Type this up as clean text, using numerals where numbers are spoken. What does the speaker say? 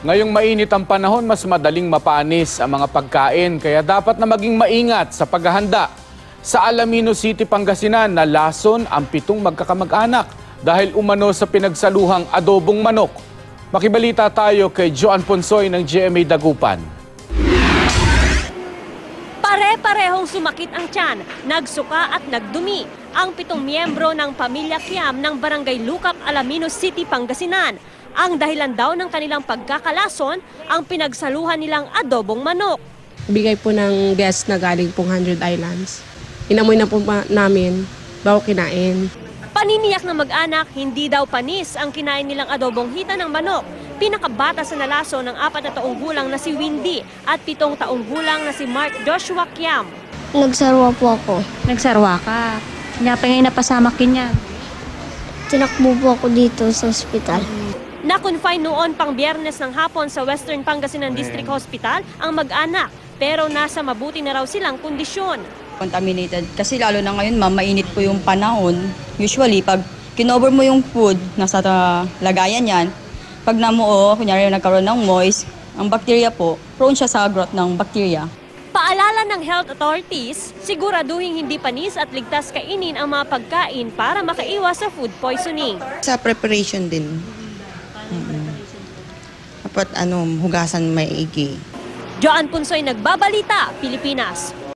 Ngayong mainit ang panahon, mas madaling mapanis ang mga pagkain, kaya dapat na maging maingat sa paghahanda. Sa Alaminos City, Pangasinan, nalason ang 7 magkakamag-anak dahil umano sa pinagsaluhang adobong manok. Makibalita tayo kay Joan Ponsoy ng GMA Dagupan. Pare-parehong sumakit ang tiyan, nagsuka at nagdumi ang 7 miyembro ng pamilya Kiam ng Barangay Lucap, Alaminos City, Pangasinan. Ang dahilan daw ng kanilang pagkakalason, ang pinagsaluhan nilang adobong manok. Bigay po ng guest na galing pong 100 Islands. Inamoy na po namin, bago kinain. Paniniyak na mag-anak, hindi daw panis ang kinain nilang adobong hita ng manok. Pinakabata sa nalaso ng 4 na taong gulang na si Windy at 7 taong gulang na si Mark Joshua Kiam. Nagsarwa po ako. Nagsarwa ka. Kanya pa ngayon napasamak niya. Tinakbo po ako dito sa ospital. Na-confine noon pang Biyernes ng hapon sa Western Pangasinan District Hospital ang mag-anak, pero nasa mabuti na raw silang kondisyon. Contaminated kasi lalo na ngayon mainit po yung panahon. Usually pag kinover mo yung food nasa lagayan yan, pag namuo, kunyari nagkaroon ng moist, ang bacteria po, prone siya sa growth ng bacteria. Paalala ng health authorities, siguraduhin hindi panis at ligtas kainin ang mga pagkain para makaiwas sa food poisoning. Sa preparation din. Dapat hugasan maigi. Joan Punsoy, Nagbabalita, Pilipinas.